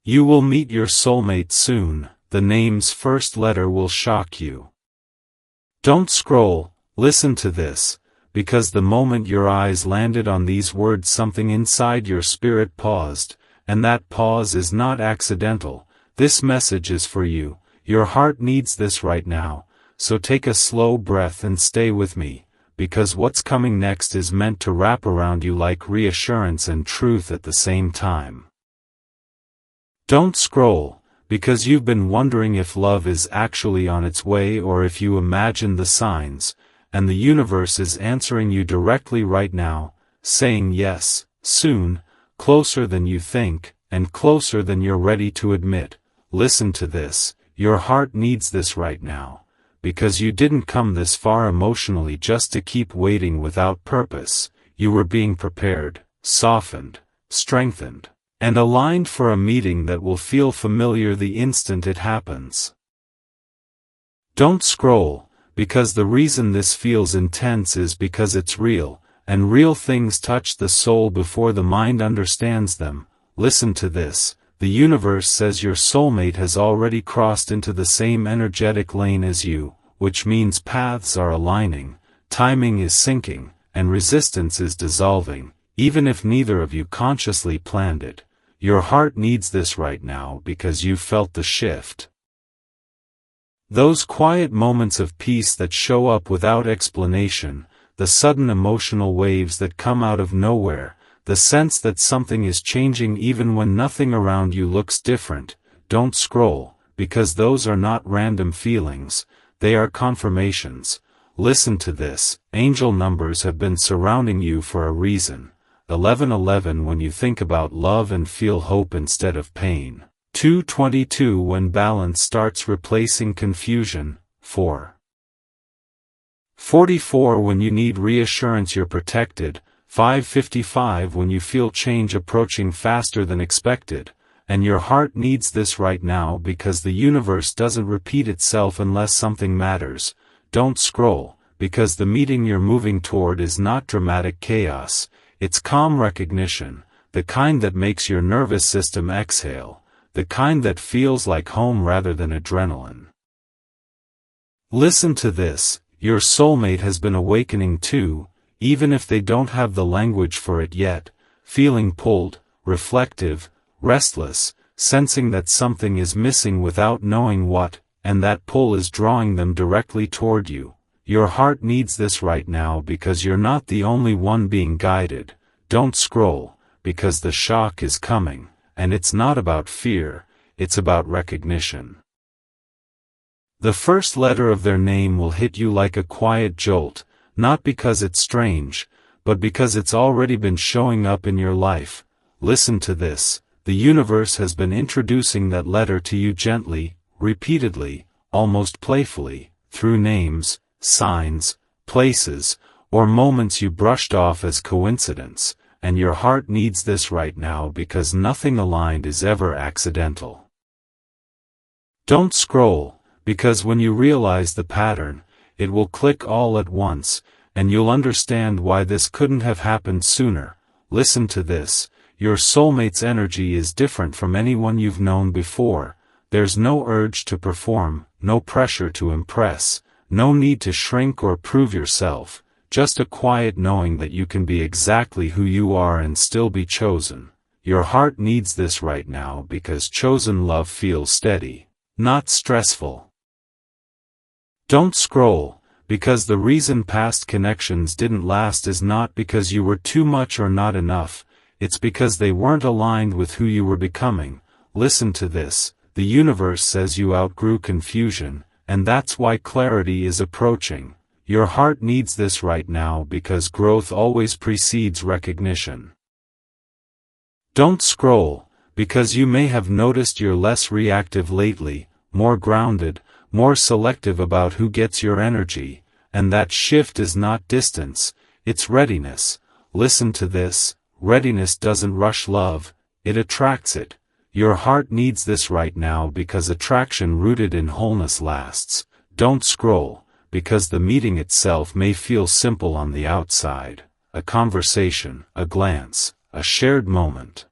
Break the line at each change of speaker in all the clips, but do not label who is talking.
You will meet your soulmate soon. The name's first letter will shock you. Don't scroll, listen to this, because the moment your eyes landed on these words something inside your spirit paused, and that pause is not accidental. This message is for you. Your heart needs this right now, so take a slow breath and stay with me, because what's coming next is meant to wrap around you like reassurance and truth at the same time. Don't scroll, because you've been wondering if love is actually on its way or if you imagine the signs, and the universe is answering you directly right now, saying yes, soon, closer than you think, and closer than you're ready to admit. Listen to this, your heart needs this right now, because you didn't come this far emotionally just to keep waiting without purpose. You were being prepared, softened, strengthened, and aligned for a meeting that will feel familiar the instant it happens. Don't scroll, because the reason this feels intense is because it's real, and real things touch the soul before the mind understands them. Listen to this, the universe says your soulmate has already crossed into the same energetic lane as you, which means paths are aligning, timing is syncing, and resistance is dissolving, even if neither of you consciously planned it. Your heart needs this right now because you've felt the shift. Those quiet moments of peace that show up without explanation, the sudden emotional waves that come out of nowhere, the sense that something is changing even when nothing around you looks different. Don't scroll, because those are not random feelings, they are confirmations. Listen to this, angel numbers have been surrounding you for a reason. 1111 when you think about love and feel hope instead of pain. 222 when balance starts replacing confusion. 444 when you need reassurance you're protected. 555 when you feel change approaching faster than expected. And your heart needs this right now because the universe doesn't repeat itself unless something matters. Don't scroll, because the meeting you're moving toward is not dramatic chaos. It's calm recognition, the kind that makes your nervous system exhale, the kind that feels like home rather than adrenaline. Listen to this, your soulmate has been awakening too, even if they don't have the language for it yet, feeling pulled, reflective, restless, sensing that something is missing without knowing what, and that pull is drawing them directly toward you. Your heart needs this right now because you're not the only one being guided. Don't scroll, because the shock is coming, and it's not about fear, it's about recognition. The first letter of their name will hit you like a quiet jolt, not because it's strange, but because it's already been showing up in your life. Listen to this, the universe has been introducing that letter to you gently, repeatedly, almost playfully, through names, signs, places, or moments you brushed off as coincidence, and your heart needs this right now because nothing aligned is ever accidental. Don't scroll, because when you realize the pattern, it will click all at once, and you'll understand why this couldn't have happened sooner. Listen to this, your soulmate's energy is different from anyone you've known before. There's no urge to perform, no pressure to impress, no need to shrink or prove yourself, just a quiet knowing that you can be exactly who you are and still be chosen. Your heart needs this right now because chosen love feels steady, not stressful. Don't scroll, because the reason past connections didn't last is not because you were too much or not enough, it's because they weren't aligned with who you were becoming. Listen to this, the universe says you outgrew confusion, and that's why clarity is approaching. Your heart needs this right now because growth always precedes recognition. Don't scroll, because you may have noticed you're less reactive lately, more grounded, more selective about who gets your energy, and that shift is not distance, it's readiness. Listen to this, readiness doesn't rush love, it attracts it. Your heart needs this right now because attraction rooted in wholeness lasts. Don't scroll, because the meeting itself may feel simple on the outside. A conversation, a glance, a shared moment.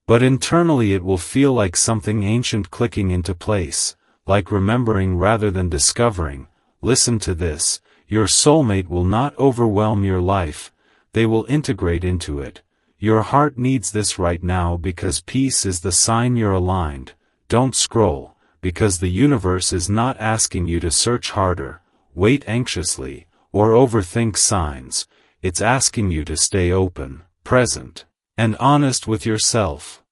But internally it will feel like something ancient clicking into place, like remembering rather than discovering. Listen to this, your soulmate will not overwhelm your life, they will integrate into it. Your heart needs this right now because peace is the sign you're aligned. Don't scroll, because the universe is not asking you to search harder, wait anxiously, or overthink signs. It's asking you to stay open, present, and honest with yourself.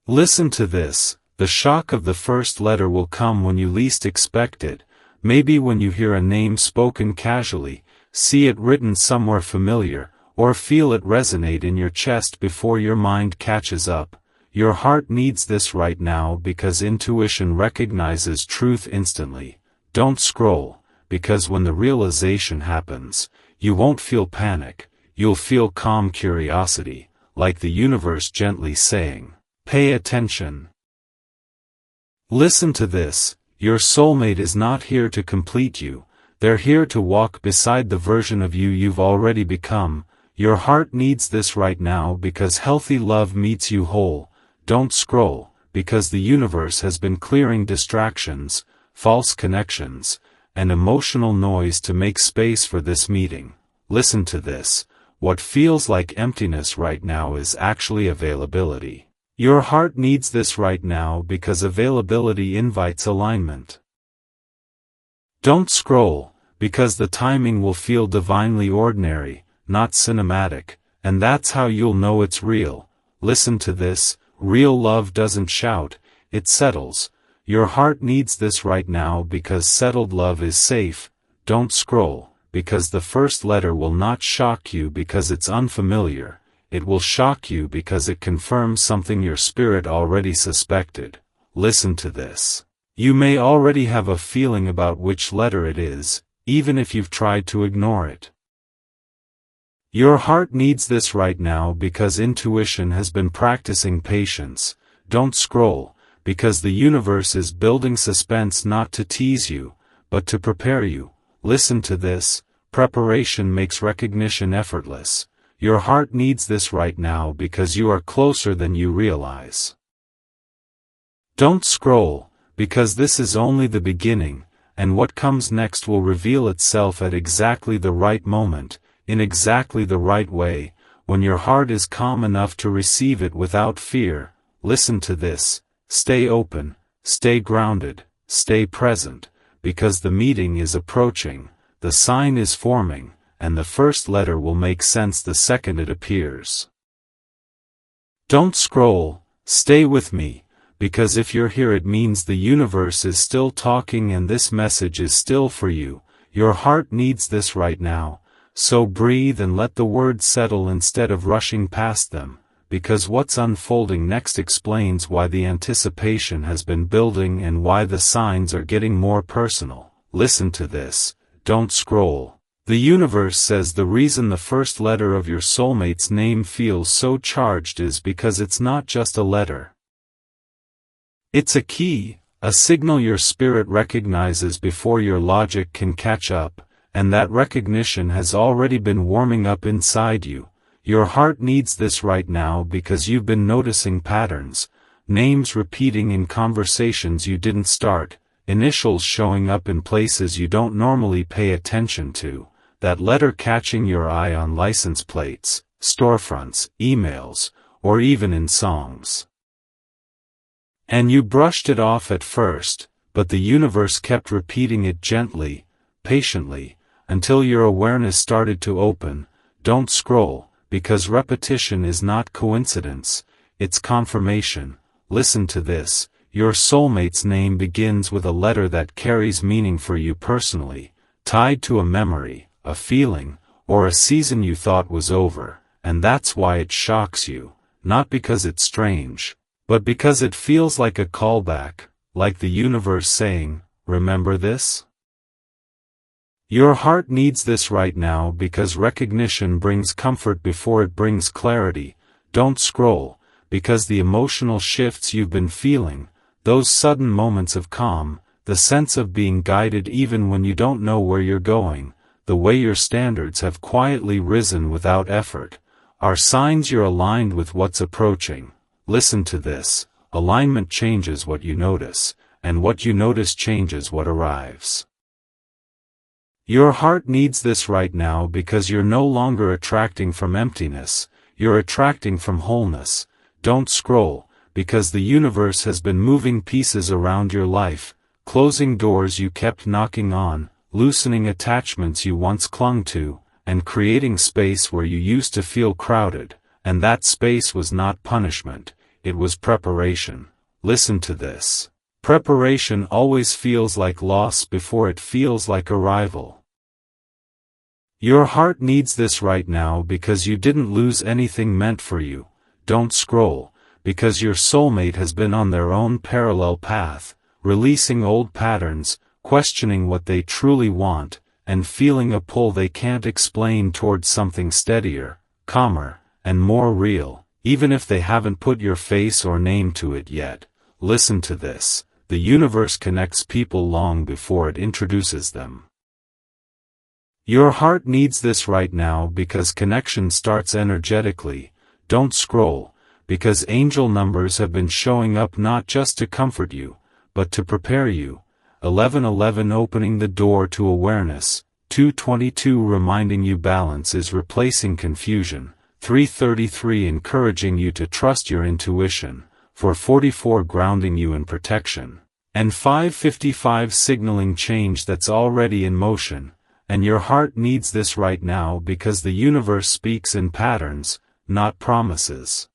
Listen to this, the shock of the first letter will come when you least expect it, maybe when you hear a name spoken casually, see it written somewhere familiar, or feel it resonate in your chest before your mind catches up. Your heart needs this right now because intuition recognizes truth instantly. Don't scroll, because when the realization happens, you won't feel panic, you'll feel calm curiosity, like the universe gently saying, "Pay attention." Listen to this, your soulmate is not here to complete you, they're here to walk beside the version of you you've already become. Your heart needs this right now because healthy love meets you whole. Don't scroll, because the universe has been clearing distractions, false connections, and emotional noise to make space for this meeting. Listen to this, what feels like emptiness right now is actually availability. Your heart needs this right now because availability invites alignment. Don't scroll, because the timing will feel divinely ordinary, not cinematic, and that's how you'll know it's real. Listen to this, real love doesn't shout, it settles. Your heart needs this right now because settled love is safe. Don't scroll, because the first letter will not shock you because it's unfamiliar, it will shock you because it confirms something your spirit already suspected. Listen to this. You may already have a feeling about which letter it is, even if you've tried to ignore it. Your heart needs this right now because intuition has been practicing patience. Don't scroll, because the universe is building suspense not to tease you, but to prepare you. Listen to this, preparation makes recognition effortless. Your heart needs this right now because you are closer than you realize. Don't scroll, because this is only the beginning, and what comes next will reveal itself at exactly the right moment, in exactly the right way, when your heart is calm enough to receive it without fear. Listen to this, stay open, stay grounded, stay present, because the meeting is approaching, the sign is forming, and the first letter will make sense the second it appears. Don't scroll, stay with me, because if you're here it means the universe is still talking and this message is still for you. Your heart needs this right now. So breathe and let the words settle instead of rushing past them, because what's unfolding next explains why the anticipation has been building and why the signs are getting more personal. Listen to this, don't scroll. The universe says the reason the first letter of your soulmate's name feels so charged is because it's not just a letter. It's a key, a signal your spirit recognizes before your logic can catch up. And that recognition has already been warming up inside you. Your heart needs this right now because you've been noticing patterns, names repeating in conversations you didn't start, initials showing up in places you don't normally pay attention to, that letter catching your eye on license plates, storefronts, emails, or even in songs. And you brushed it off at first, but the universe kept repeating it gently, patiently, until your awareness started to open. Don't scroll, because repetition is not coincidence, it's confirmation. Listen to this, your soulmate's name begins with a letter that carries meaning for you personally, tied to a memory, a feeling, or a season you thought was over, and that's why it shocks you, not because it's strange, but because it feels like a callback, like the universe saying, "Remember this?" Your heart needs this right now because recognition brings comfort before it brings clarity. Don't scroll, because the emotional shifts you've been feeling, those sudden moments of calm, the sense of being guided even when you don't know where you're going, the way your standards have quietly risen without effort, are signs you're aligned with what's approaching. Listen to this. Alignment changes what you notice, and what you notice changes what arrives. Your heart needs this right now because you're no longer attracting from emptiness, you're attracting from wholeness. Don't scroll, because the universe has been moving pieces around your life, closing doors you kept knocking on, loosening attachments you once clung to, and creating space where you used to feel crowded, and that space was not punishment, it was preparation. Listen to this. Preparation always feels like loss before it feels like arrival. Your heart needs this right now because you didn't lose anything meant for you. Don't scroll, because your soulmate has been on their own parallel path, releasing old patterns, questioning what they truly want, and feeling a pull they can't explain towards something steadier, calmer, and more real, even if they haven't put your face or name to it yet. Listen to this. The universe connects people long before it introduces them. Your heart needs this right now because connection starts energetically. Don't scroll, because angel numbers have been showing up not just to comfort you, but to prepare you. 1111 opening the door to awareness, 222 reminding you balance is replacing confusion, 333 encouraging you to trust your intuition, 444 grounding you in protection, and 555 signaling change that's already in motion. And your heart needs this right now because the universe speaks in patterns, not promises.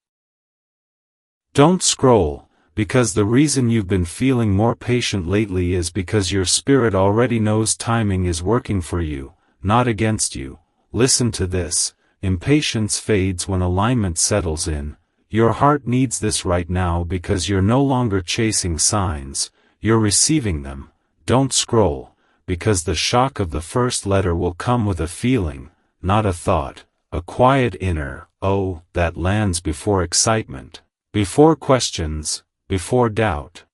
Don't scroll, because the reason you've been feeling more patient lately is because your spirit already knows timing is working for you, not against you. Listen to this. Impatience fades when alignment settles in. Your heart needs this right now because you're no longer chasing signs, you're receiving them. Don't scroll, because the shock of the first letter will come with a feeling, not a thought, a quiet inner, oh, that lands before excitement, before questions, before doubt.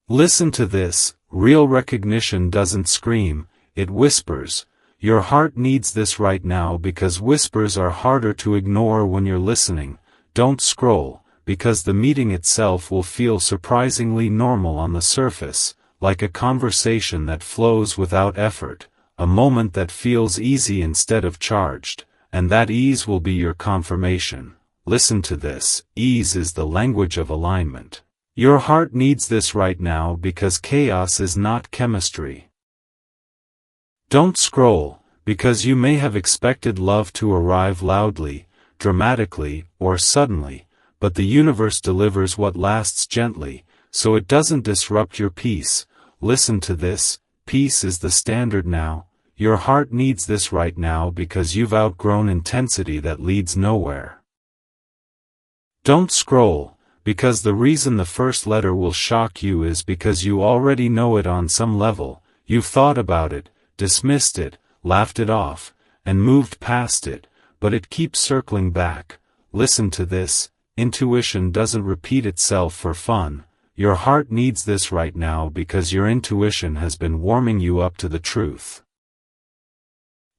Listen to this. Real recognition doesn't scream, it whispers. Your heart needs this right now because whispers are harder to ignore when you're listening. Don't scroll, because the meeting itself will feel surprisingly normal on the surface, like a conversation that flows without effort, a moment that feels easy instead of charged, and that ease will be your confirmation. Listen to this. Ease is the language of alignment. Your heart needs this right now because chaos is not chemistry. Don't scroll, because you may have expected love to arrive loudly, dramatically, or suddenly, but the universe delivers what lasts gently, so it doesn't disrupt your peace. Listen to this. Peace is the standard now. Your heart needs this right now because you've outgrown intensity that leads nowhere. Don't scroll, because the reason the first letter will shock you is because you already know it on some level. You've thought about it, dismissed it, laughed it off, and moved past it, but it keeps circling back. Listen to this. Intuition doesn't repeat itself for fun. Your heart needs this right now because your intuition has been warming you up to the truth.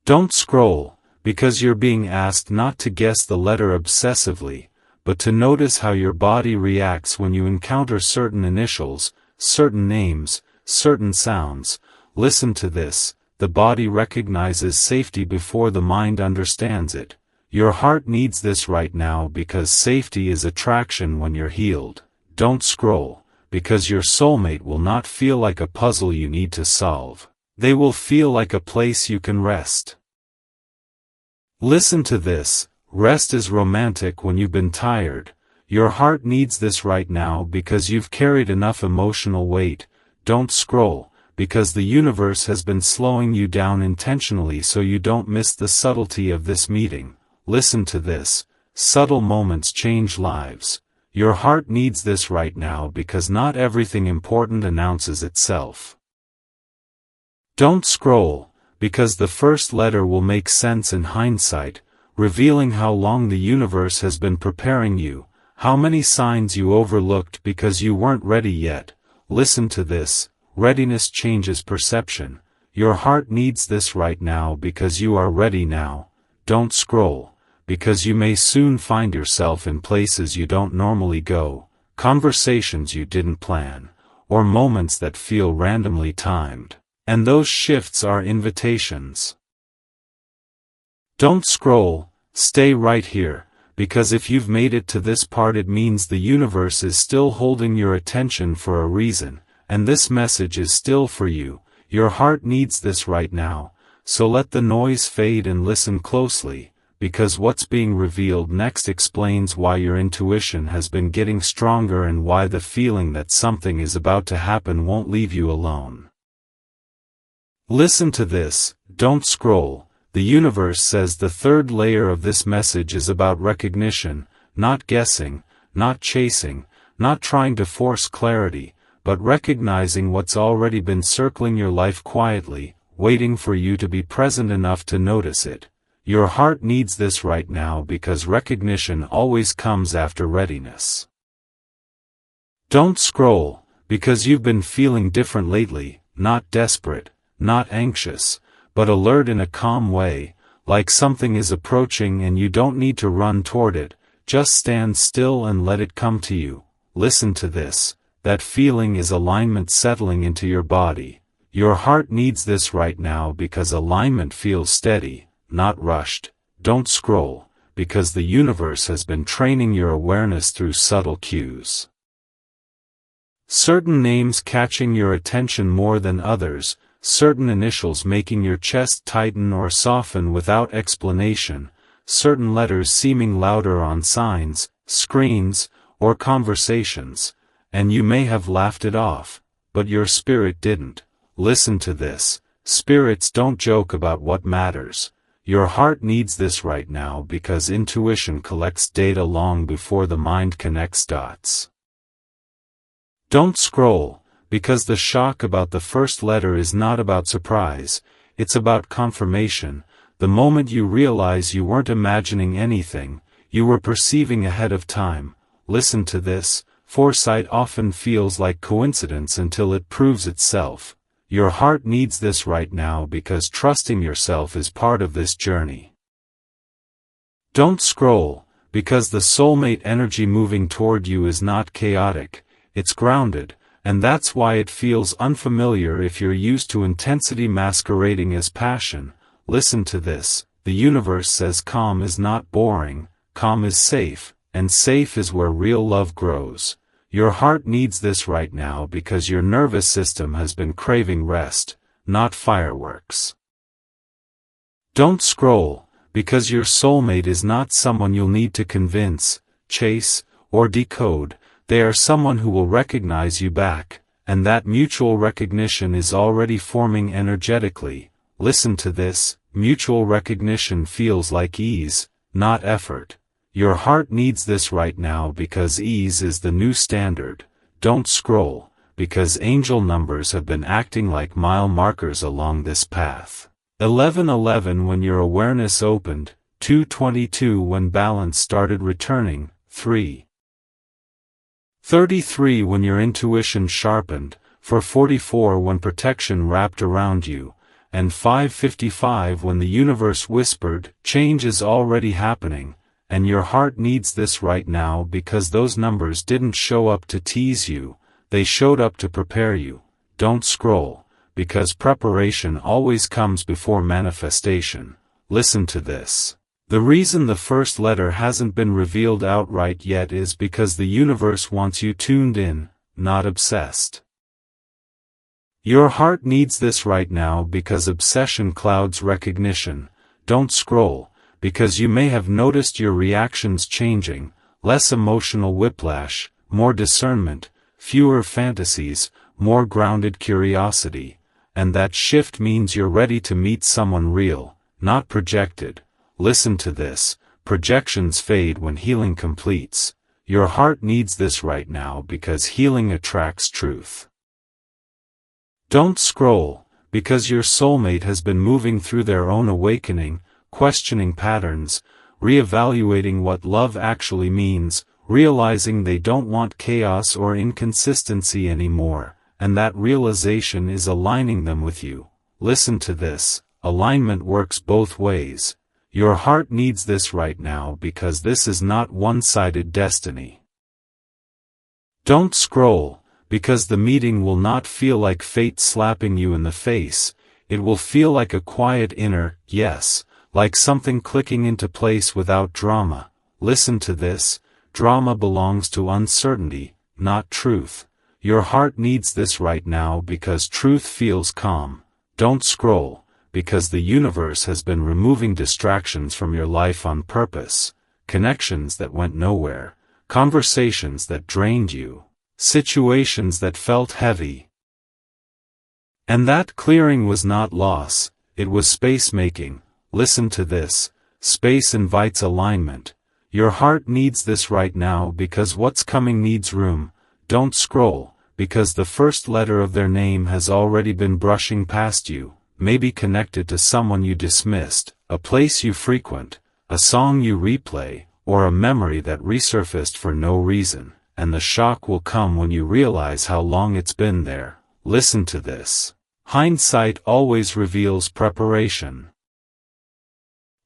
Don't scroll, because you're being asked not to guess the letter obsessively, but to notice how your body reacts when you encounter certain initials, certain names, certain sounds. Listen to this. The body recognizes safety before the mind understands it. Your heart needs this right now because safety is attraction when you're healed. Don't scroll, because your soulmate will not feel like a puzzle you need to solve. They will feel like a place you can rest. Listen to this. Rest is romantic when you've been tired. Your heart needs this right now because you've carried enough emotional weight. Don't scroll, because the universe has been slowing you down intentionally so you don't miss the subtlety of this meeting. Listen to this. Subtle moments change lives. Your heart needs this right now because not everything important announces itself. Don't scroll, because the first letter will make sense in hindsight, revealing how long the universe has been preparing you, how many signs you overlooked because you weren't ready yet. Listen to this. Readiness changes perception. Your heart needs this right now because you are ready now. Don't scroll, because you may soon find yourself in places you don't normally go, conversations you didn't plan, or moments that feel randomly timed. And those shifts are invitations. Don't scroll, stay right here, because if you've made it to this part it means the universe is still holding your attention for a reason, and this message is still for you. Your heart needs this right now, so let the noise fade and listen closely, because what's being revealed next explains why your intuition has been getting stronger and why the feeling that something is about to happen won't leave you alone. Listen to this, don't scroll. The universe says the third layer of this message is about recognition, not guessing, not chasing, not trying to force clarity, but recognizing what's already been circling your life quietly, waiting for you to be present enough to notice it. Your heart needs this right now because recognition always comes after readiness. Don't scroll, because you've been feeling different lately, not desperate, not anxious, but alert in a calm way, like something is approaching and you don't need to run toward it, just stand still and let it come to you. Listen to this, that feeling is alignment settling into your body. Your heart needs this right now because alignment feels steady, not rushed. Don't scroll, because the universe has been training your awareness through subtle cues. Certain names catching your attention more than others, certain initials making your chest tighten or soften without explanation, certain letters seeming louder on signs, screens, or conversations, and you may have laughed it off, but your spirit didn't. Listen to this, spirits don't joke about what matters. Your heart needs this right now because intuition collects data long before the mind connects dots. Don't scroll, because the shock about the first letter is not about surprise, it's about confirmation. The moment you realize you weren't imagining anything, you were perceiving ahead of time. Listen to this, foresight often feels like coincidence until it proves itself. Your heart needs this right now because trusting yourself is part of this journey. Don't scroll, because the soulmate energy moving toward you is not chaotic, it's grounded. And that's why it feels unfamiliar if you're used to intensity masquerading as passion. Listen to this, the universe says calm is not boring, calm is safe, and safe is where real love grows. Your heart needs this right now because your nervous system has been craving rest, not fireworks. Don't scroll, because your soulmate is not someone you'll need to convince, chase, or decode. They are someone who will recognize you back, and that mutual recognition is already forming energetically. Listen to this, mutual recognition feels like ease, not effort. Your heart needs this right now because ease is the new standard. Don't scroll, because angel numbers have been acting like mile markers along this path. 11:11 when your awareness opened, 2:22 when balance started returning, 3:33 when your intuition sharpened, 4:44 when protection wrapped around you, and 5:55 when the universe whispered, change is already happening, and your heart needs this right now because those numbers didn't show up to tease you, they showed up to prepare you. Don't scroll, because preparation always comes before manifestation. Listen to this. The reason the first letter hasn't been revealed outright yet is because the universe wants you tuned in, not obsessed. Your heart needs this right now because obsession clouds recognition. Don't scroll, because you may have noticed your reactions changing, less emotional whiplash, more discernment, fewer fantasies, more grounded curiosity, and that shift means you're ready to meet someone real, not projected. Listen to this, projections fade when healing completes. Your heart needs this right now because healing attracts truth. Don't scroll, because your soulmate has been moving through their own awakening, questioning patterns, reevaluating what love actually means, realizing they don't want chaos or inconsistency anymore, and that realization is aligning them with you. Listen to this, alignment works both ways. Your heart needs this right now because this is not one-sided destiny. Don't scroll, because the meeting will not feel like fate slapping you in the face. It will feel like a quiet inner yes, like something clicking into place without drama. Listen to this: drama belongs to uncertainty, not truth. Your heart needs this right now because truth feels calm. Don't scroll, because the universe has been removing distractions from your life on purpose. Connections that went nowhere, conversations that drained you, situations that felt heavy. And that clearing was not loss, it was space making. Listen to this: space invites alignment. Your heart needs this right now because what's coming needs room. Don't scroll, because the first letter of their name has already been brushing past you, maybe connected to someone you dismissed, a place you frequent, a song you replay, or a memory that resurfaced for no reason, and the shock will come when you realize how long it's been there. Listen to this: hindsight always reveals preparation.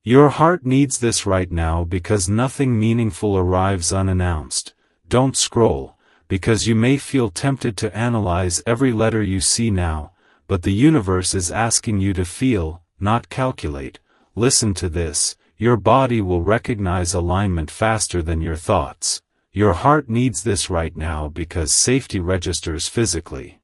Your heart needs this right now because nothing meaningful arrives unannounced. Don't scroll, because you may feel tempted to analyze every letter you see now, but the universe is asking you to feel, not calculate. Listen to this: your body will recognize alignment faster than your thoughts. Your heart needs this right now because safety registers physically.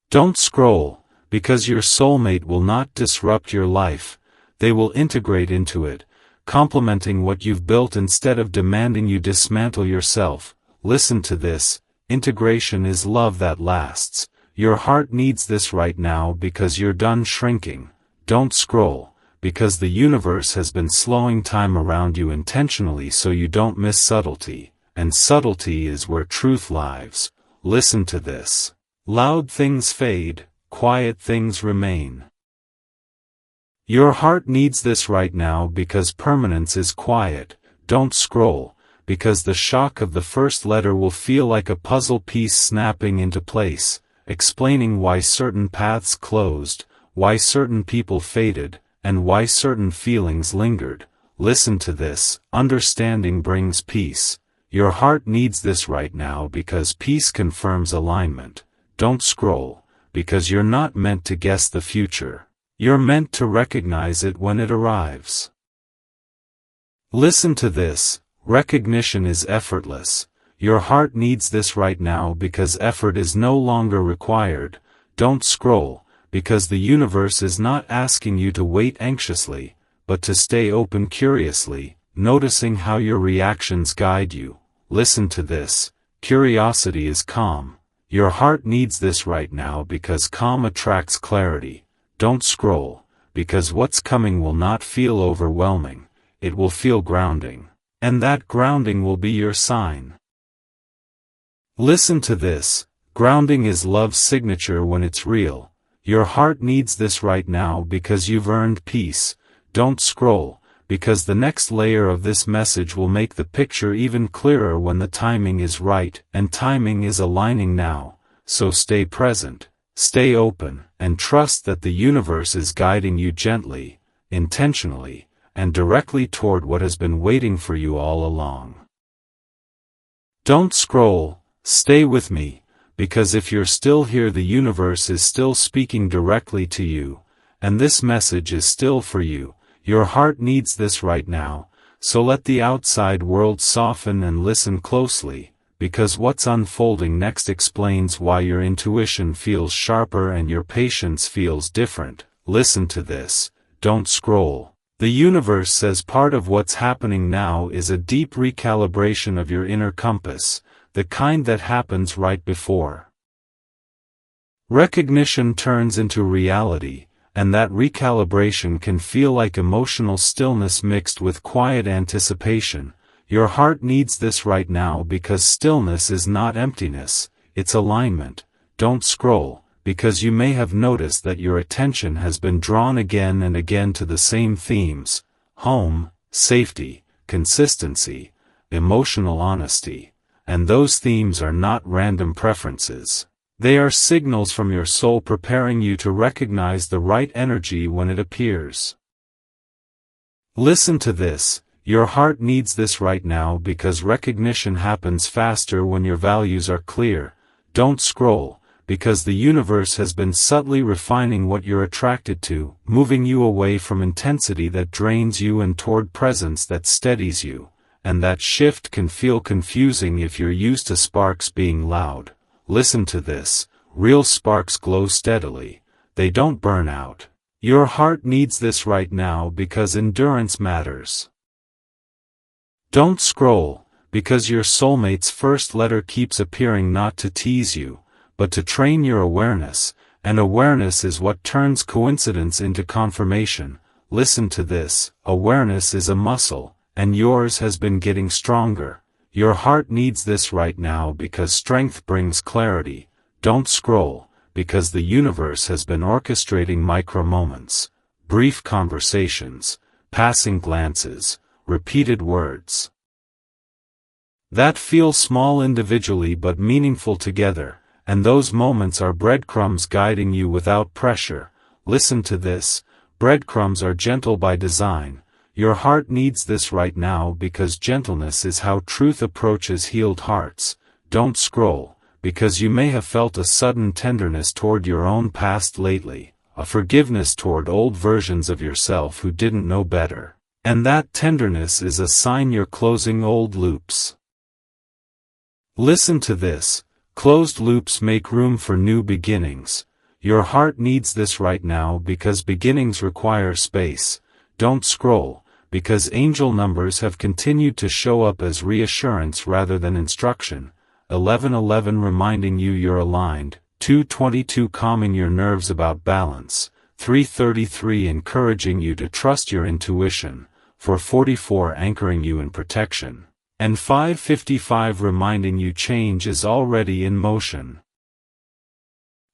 Don't scroll, because your soulmate will not disrupt your life. They will integrate into it, complementing what you've built instead of demanding you dismantle yourself. Listen to this: integration is love that lasts. Your heart needs this right now because you're done shrinking. Don't scroll, because the universe has been slowing time around you intentionally so you don't miss subtlety, and subtlety is where truth lives. Listen to this: loud things fade, quiet things remain. Your heart needs this right now because permanence is quiet. Don't scroll, because the shock of the first letter will feel like a puzzle piece snapping into place, explaining why certain paths closed, why certain people faded, and why certain feelings lingered. Listen to this: understanding brings peace. Your heart needs this right now because peace confirms alignment. Don't scroll, because you're not meant to guess the future. You're meant to recognize it when it arrives. Listen to this: recognition is effortless. Your heart needs this right now because effort is no longer required. Don't scroll, because the universe is not asking you to wait anxiously, but to stay open curiously, noticing how your reactions guide you. Listen to this: curiosity is calm. Your heart needs this right now because calm attracts clarity. Don't scroll, because what's coming will not feel overwhelming, it will feel grounding. And that grounding will be your sign. Listen to this: grounding is love's signature when it's real. Your heart needs this right now because you've earned peace. Don't scroll, because the next layer of this message will make the picture even clearer when the timing is right, and timing is aligning now. So stay present, stay open, and trust that the universe is guiding you gently, intentionally, and directly toward what has been waiting for you all along. Don't scroll, stay with me, because if you're still here, the universe is still speaking directly to you, and this message is still for you. Your heart needs this right now, so let the outside world soften and listen closely, because what's unfolding next explains why your intuition feels sharper and your patience feels different. Listen to this: don't scroll. The universe says part of what's happening now is a deep recalibration of your inner compass, the kind that happens right before recognition turns into reality, and that recalibration can feel like emotional stillness mixed with quiet anticipation. Your heart needs this right now because stillness is not emptiness, it's alignment. Don't scroll, because you may have noticed that your attention has been drawn again and again to the same themes: home, safety, consistency, emotional honesty. And those themes are not random preferences. They are signals from your soul preparing you to recognize the right energy when it appears. Listen to this. Your heart needs this right now because recognition happens faster when your values are clear. Don't scroll, because the universe has been subtly refining what you're attracted to, moving you away from intensity that drains you and toward presence that steadies you. And that shift can feel confusing if you're used to sparks being loud. Listen to this. Real sparks glow steadily. They don't burn out. Your heart needs this right now because endurance matters. Don't scroll, because your soulmate's first letter keeps appearing not to tease you, but to train your awareness, and awareness is what turns coincidence into confirmation. Listen to this. Awareness is a muscle, and yours has been getting stronger. Your heart needs this right now because strength brings clarity. Don't scroll, because the universe has been orchestrating micro-moments, brief conversations, passing glances, repeated words that feel small individually but meaningful together, and those moments are breadcrumbs guiding you without pressure. Listen to this. Breadcrumbs are gentle by design. Your heart needs this right now because gentleness is how truth approaches healed hearts. Don't scroll, because you may have felt a sudden tenderness toward your own past lately, a forgiveness toward old versions of yourself who didn't know better. And that tenderness is a sign you're closing old loops. Listen to this. Closed loops make room for new beginnings. Your heart needs this right now because beginnings require space. Don't scroll, because angel numbers have continued to show up as reassurance rather than instruction. 1111 reminding you you're aligned, 222 calming your nerves about balance, 333 encouraging you to trust your intuition, 444 anchoring you in protection, and 555 reminding you change is already in motion.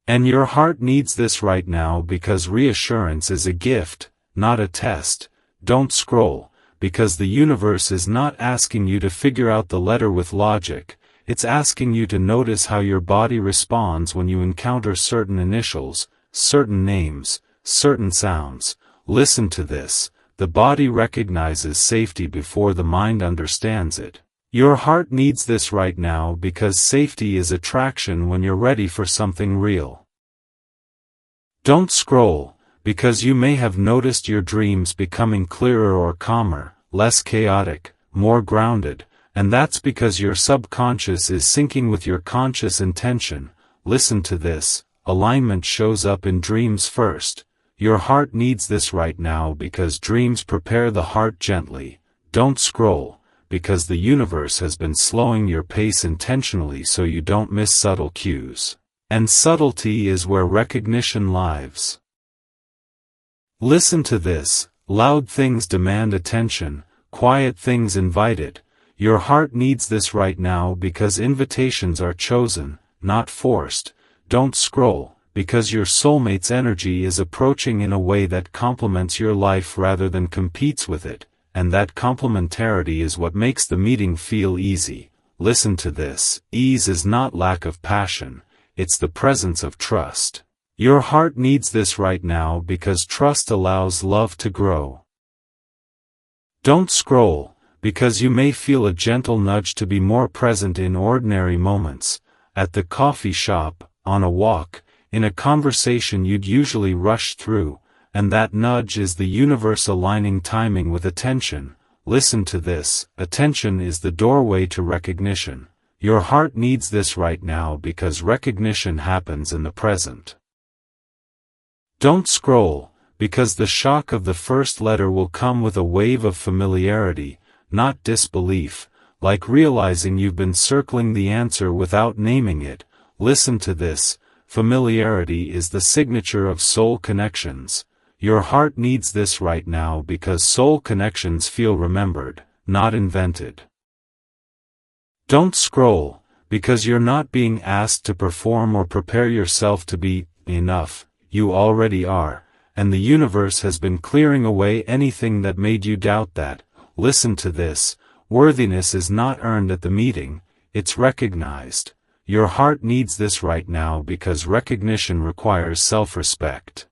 And your heart needs this right now because reassurance is a gift, not a test. Don't scroll, because the universe is not asking you to figure out the letter with logic. It's asking you to notice how your body responds when you encounter certain initials, certain names, certain sounds. Listen to this. The body recognizes safety before the mind understands it. Your heart needs this right now because safety is attraction when you're ready for something real. Don't scroll, because you may have noticed your dreams becoming clearer or calmer, less chaotic, more grounded. And that's because your subconscious is syncing with your conscious intention. Listen to this. Alignment shows up in dreams first. Your heart needs this right now because dreams prepare the heart gently. Don't scroll, because the universe has been slowing your pace intentionally so you don't miss subtle cues. And subtlety is where recognition lives. Listen to this. Loud things demand attention, quiet things invite it. Your heart needs this right now because invitations are chosen, not forced. Don't scroll, because your soulmate's energy is approaching in a way that complements your life rather than competes with it, and that complementarity is what makes the meeting feel easy. Listen to this. Ease is not lack of passion, it's the presence of trust. Your heart needs this right now because trust allows love to grow. Don't scroll, because you may feel a gentle nudge to be more present in ordinary moments, at the coffee shop, on a walk, in a conversation you'd usually rush through, and that nudge is the universe aligning timing with attention. Listen to this. Attention is the doorway to recognition. Your heart needs this right now because recognition happens in the present. Don't scroll, because the shock of the first letter will come with a wave of familiarity, not disbelief, like realizing you've been circling the answer without naming it. Listen to this. Familiarity is the signature of soul connections. Your heart needs this right now because soul connections feel remembered, not invented. Don't scroll, because you're not being asked to perform or prepare yourself to be enough. You already are, and the universe has been clearing away anything that made you doubt that. Listen to this. Worthiness is not earned at the meeting, it's recognized. Your heart needs this right now because recognition requires self-respect.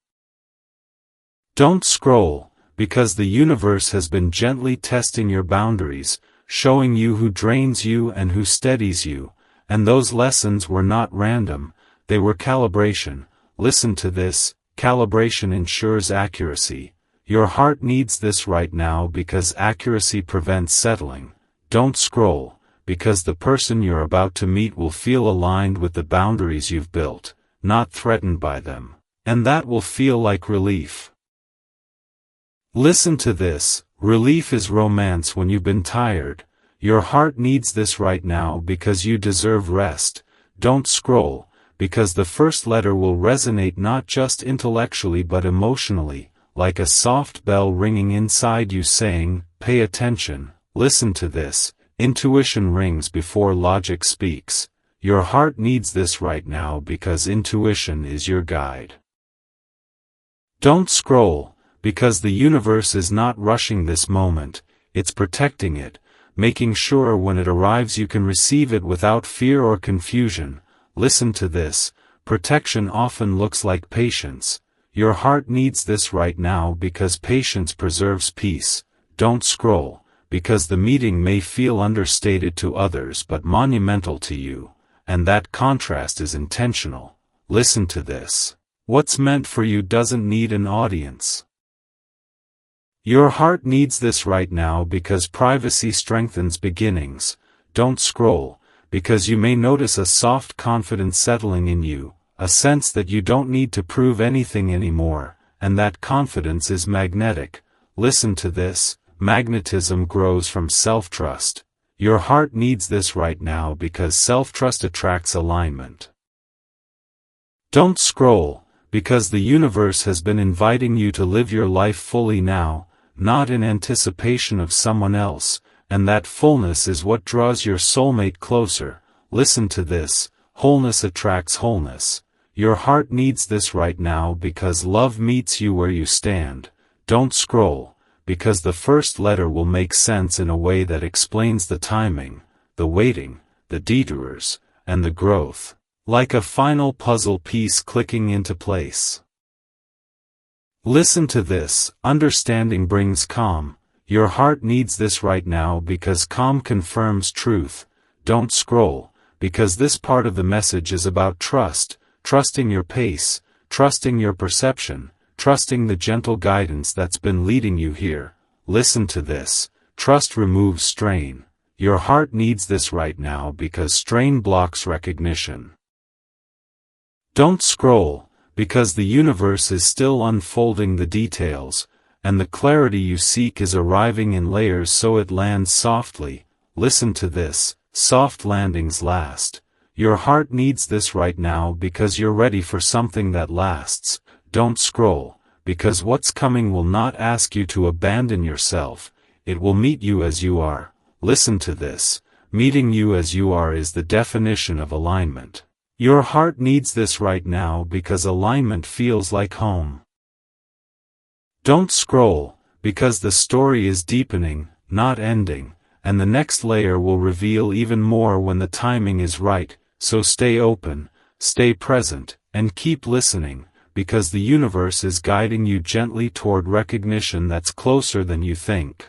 Don't scroll, because the universe has been gently testing your boundaries, showing you who drains you and who steadies you, and those lessons were not random, they were calibration. Listen to this, calibration ensures accuracy. Your heart needs this right now because accuracy prevents settling. Don't scroll, because the person you're about to meet will feel aligned with the boundaries you've built, not threatened by them. And that will feel like relief. Listen to this, relief is romance when you've been tired. Your heart needs this right now because you deserve rest. Don't scroll, because the first letter will resonate not just intellectually but emotionally, like a soft bell ringing inside you saying, pay attention, listen to this. Intuition rings before logic speaks. Your heart needs this right now because intuition is your guide. Don't scroll, because the universe is not rushing this moment, it's protecting it, making sure when it arrives you can receive it without fear or confusion. Listen to this, protection often looks like patience. Your heart needs this right now because patience preserves peace. Don't scroll, because the meeting may feel understated to others but monumental to you, and that contrast is intentional. Listen to this. What's meant for you doesn't need an audience. Your heart needs this right now because privacy strengthens beginnings. Don't scroll, because you may notice a soft confidence settling in you, a sense that you don't need to prove anything anymore, and that confidence is magnetic. Listen to this, magnetism grows from self-trust. Your heart needs this right now because self-trust attracts alignment. Don't scroll, because the universe has been inviting you to live your life fully now, not in anticipation of someone else, and that fullness is what draws your soulmate closer. Listen to this, wholeness attracts wholeness. Your heart needs this right now because love meets you where you stand. Don't scroll, because the first letter will make sense in a way that explains the timing, the waiting, the detours, and the growth, like a final puzzle piece clicking into place. Listen to this, understanding brings calm. Your heart needs this right now because calm confirms truth. Don't scroll, because this part of the message is about trust, trusting your pace, trusting your perception, trusting the gentle guidance that's been leading you here. Listen to this, trust removes strain. Your heart needs this right now because strain blocks recognition. Don't scroll, because the universe is still unfolding the details, and the clarity you seek is arriving in layers so it lands softly. Listen to this, soft landings last. Your heart needs this right now because you're ready for something that lasts. Don't scroll, because what's coming will not ask you to abandon yourself, it will meet you as you are. Listen to this, meeting you as you are is the definition of alignment. Your heart needs this right now because alignment feels like home. Don't scroll, because the story is deepening, not ending, and the next layer will reveal even more when the timing is right, so stay open, stay present, and keep listening, because the universe is guiding you gently toward recognition that's closer than you think.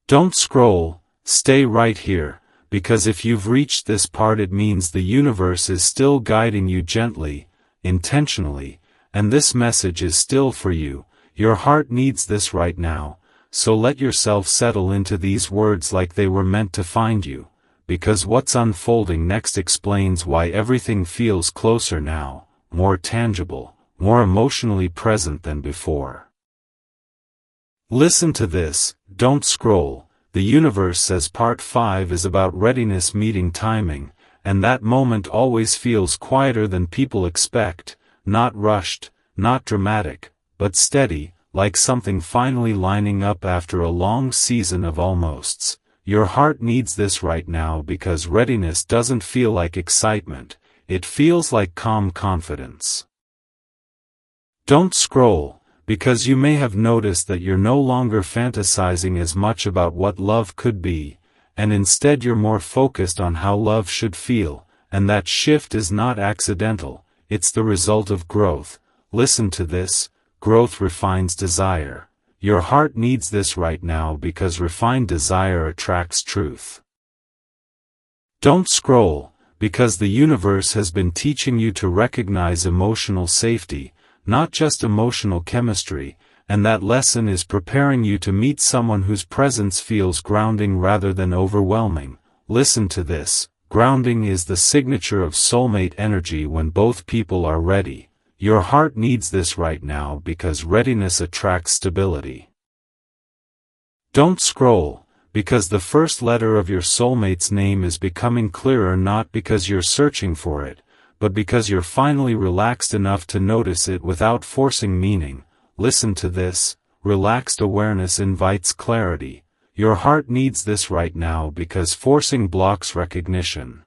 Don't scroll, stay right here, because if you've reached this part it means the universe is still guiding you gently, intentionally, and this message is still for you. Your heart needs this right now, so let yourself settle into these words like they were meant to find you, because what's unfolding next explains why everything feels closer now, more tangible, more emotionally present than before. Listen to this, don't scroll. The universe says part 5 is about readiness meeting timing, and that moment always feels quieter than people expect, not rushed, not dramatic, but steady, like something finally lining up after a long season of almosts. Your heart needs this right now because readiness doesn't feel like excitement, it feels like calm confidence. Don't scroll, because you may have noticed that you're no longer fantasizing as much about what love could be, and instead you're more focused on how love should feel, and that shift is not accidental, it's the result of growth. Listen to this, growth refines desire. Your heart needs this right now because refined desire attracts truth. Don't scroll, because the universe has been teaching you to recognize emotional safety, not just emotional chemistry, and that lesson is preparing you to meet someone whose presence feels grounding rather than overwhelming. Listen to this. Grounding is the signature of soulmate energy when both people are ready. Your heart needs this right now because readiness attracts stability. Don't scroll, because the first letter of your soulmate's name is becoming clearer not because you're searching for it, but because you're finally relaxed enough to notice it without forcing meaning. Listen to this. Relaxed awareness invites clarity. Your heart needs this right now because forcing blocks recognition.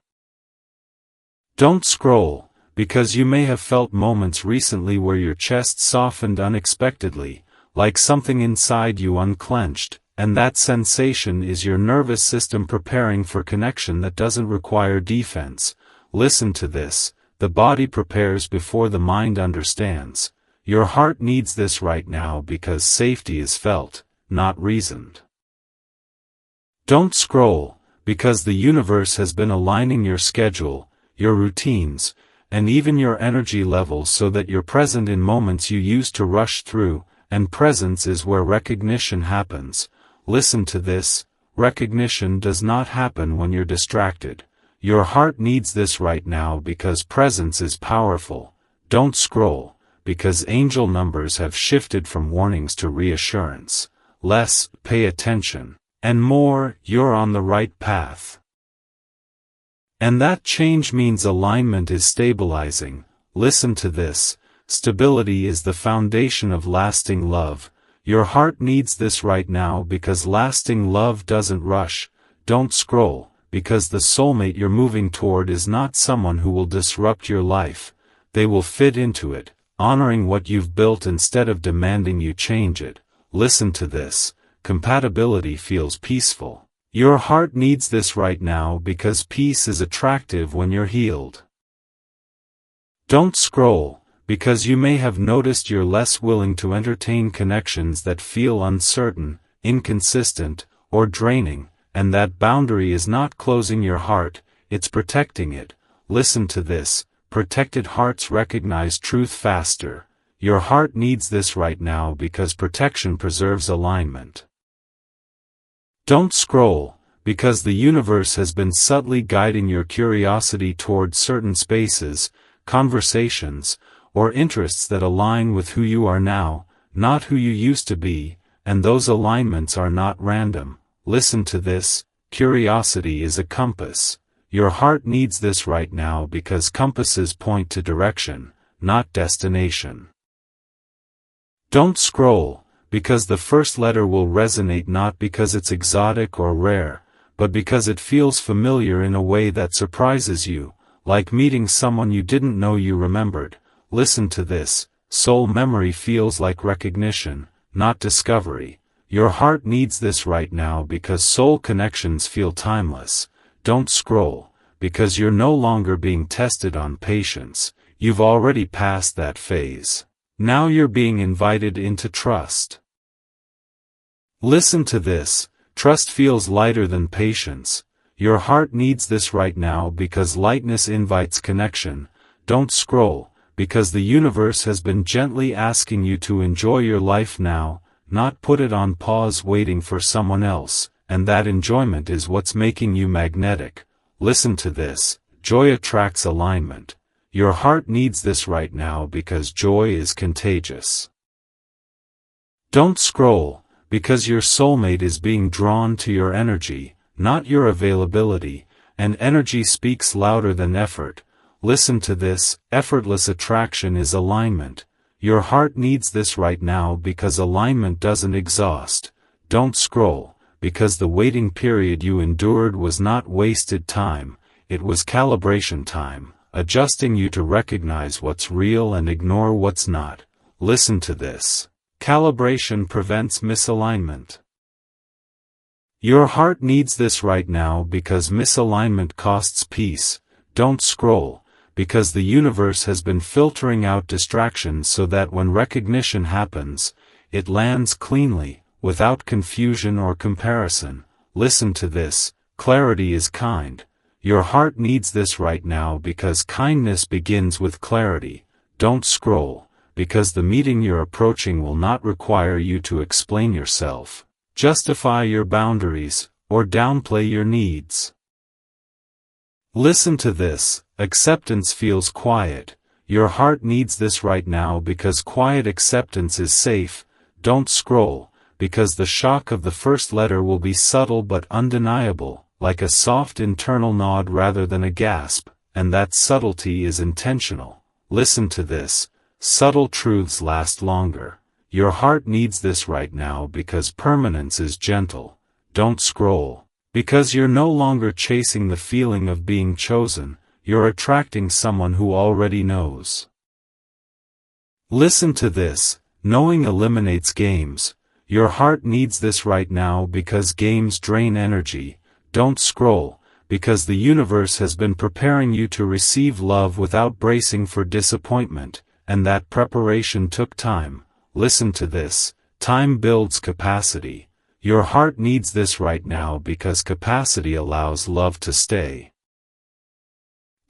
Don't scroll, because you may have felt moments recently where your chest softened unexpectedly, like something inside you unclenched, and that sensation is your nervous system preparing for connection that doesn't require defense. Listen to this. The body prepares before the mind understands. Your heart needs this right now because safety is felt, not reasoned. Don't scroll, because the universe has been aligning your schedule, your routines, and even your energy levels so that you're present in moments you used to rush through, and presence is where recognition happens. Listen to this. Recognition does not happen when you're distracted. Your heart needs this right now because presence is powerful. Don't scroll, because angel numbers have shifted from warnings to reassurance. Less, pay attention. And more, you're on the right path. And that change means alignment is stabilizing. Listen to this. Stability is the foundation of lasting love. Your heart needs this right now because lasting love doesn't rush. Don't scroll, because the soulmate you're moving toward is not someone who will disrupt your life. They will fit into it, honoring what you've built instead of demanding you change it. Listen to this. Compatibility feels peaceful. Your heart needs this right now because peace is attractive when you're healed. Don't scroll, because you may have noticed you're less willing to entertain connections that feel uncertain, inconsistent, or draining, and that boundary is not closing your heart, it's protecting it. Listen to this. Protected hearts recognize truth faster. Your heart needs this right now because protection preserves alignment. Don't scroll, because the universe has been subtly guiding your curiosity toward certain spaces, conversations, or interests that align with who you are now, not who you used to be, and those alignments are not random. Listen to this. Curiosity is a compass. Your heart needs this right now because compasses point to direction, not destination. Don't scroll, because the first letter will resonate not because it's exotic or rare, but because it feels familiar in a way that surprises you, like meeting someone you didn't know you remembered. Listen to this. Soul memory feels like recognition, not discovery. Your heart needs this right now because soul connections feel timeless. Don't scroll, because you're no longer being tested on patience. You've already passed that phase. Now you're being invited into trust. Listen to this. Trust feels lighter than patience. Your heart needs this right now because lightness invites connection. Don't scroll, because the universe has been gently asking you to enjoy your life now, not put it on pause waiting for someone else, and that enjoyment is what's making you magnetic. Listen to this. Joy attracts alignment. Your heart needs this right now because joy is contagious. Don't scroll, because your soulmate is being drawn to your energy, not your availability, and energy speaks louder than effort. Listen to this. Effortless attraction is alignment. Your heart needs this right now because alignment doesn't exhaust. Don't scroll, because the waiting period you endured was not wasted time, it was calibration time, adjusting you to recognize what's real and ignore what's not. Listen to this. Calibration prevents misalignment. Your heart needs this right now because misalignment costs peace. Don't scroll, because the universe has been filtering out distractions so that when recognition happens, it lands cleanly, without confusion or comparison. Listen to this, clarity is kind. Your heart needs this right now because kindness begins with clarity. Don't scroll, because the meeting you're approaching will not require you to explain yourself, justify your boundaries, or downplay your needs. Listen to this, acceptance feels quiet. Your heart needs this right now because quiet acceptance is safe. Don't scroll, because the shock of the first letter will be subtle but undeniable, like a soft internal nod rather than a gasp, and that subtlety is intentional. Listen to this, subtle truths last longer. Your heart needs this right now because permanence is gentle. Don't scroll, because you're no longer chasing the feeling of being chosen, you're attracting someone who already knows. Listen to this, knowing eliminates games. Your heart needs this right now because games drain energy. Don't scroll, because the universe has been preparing you to receive love without bracing for disappointment, and that preparation took time. Listen to this, time builds capacity. Your heart needs this right now because capacity allows love to stay.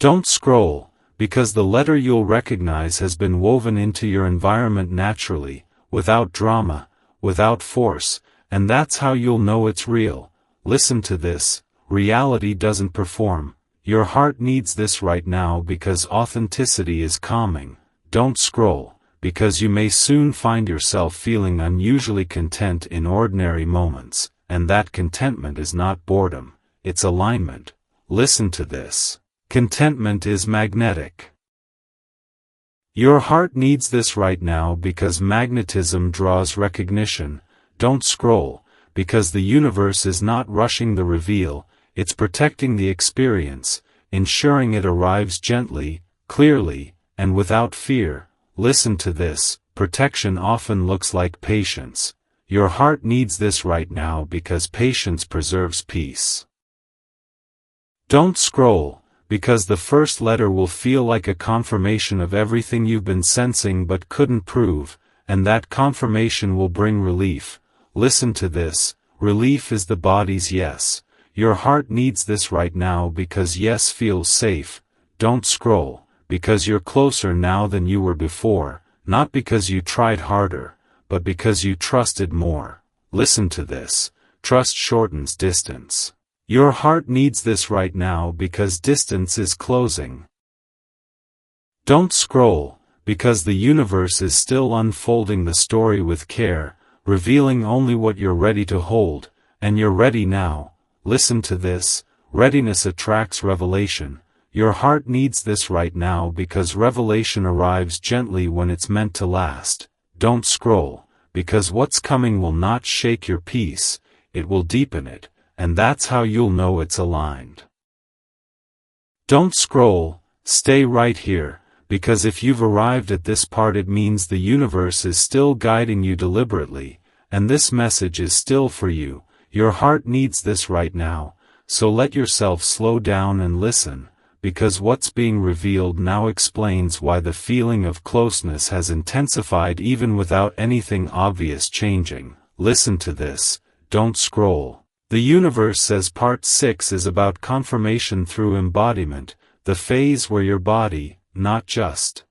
Don't scroll, because the letter you'll recognize has been woven into your environment naturally, without drama, without force, and that's how you'll know it's real. Listen to this, reality doesn't perform. Your heart needs this right now because authenticity is calming. Don't scroll, because you may soon find yourself feeling unusually content in ordinary moments, and that contentment is not boredom, it's alignment. Listen to this, contentment is magnetic. Your heart needs this right now because magnetism draws recognition. Don't scroll, because the universe is not rushing the reveal, it's protecting the experience, ensuring it arrives gently, clearly, and without fear. Listen to this, protection often looks like patience. Your heart needs this right now because patience preserves peace. Don't scroll, because the first letter will feel like a confirmation of everything you've been sensing but couldn't prove, and that confirmation will bring relief. Listen to this, relief is the body's yes. Your heart needs this right now because yes feels safe. Don't scroll, because you're closer now than you were before, not because you tried harder, but because you trusted more. Listen to this, trust shortens distance. Your heart needs this right now because distance is closing. Don't scroll, because the universe is still unfolding the story with care, revealing only what you're ready to hold, and you're ready now. Listen to this, readiness attracts revelation. Your heart needs this right now because revelation arrives gently when it's meant to last. Don't scroll, because what's coming will not shake your peace, it will deepen it, and that's how you'll know it's aligned. Don't scroll, stay right here, because if you've arrived at this part it means the universe is still guiding you deliberately, and this message is still for you. Your heart needs this right now, so let yourself slow down and listen, because what's being revealed now explains why the feeling of closeness has intensified even without anything obvious changing. Listen to this, don't scroll. The universe says part 6 is about confirmation through embodiment, the phase where your body, not just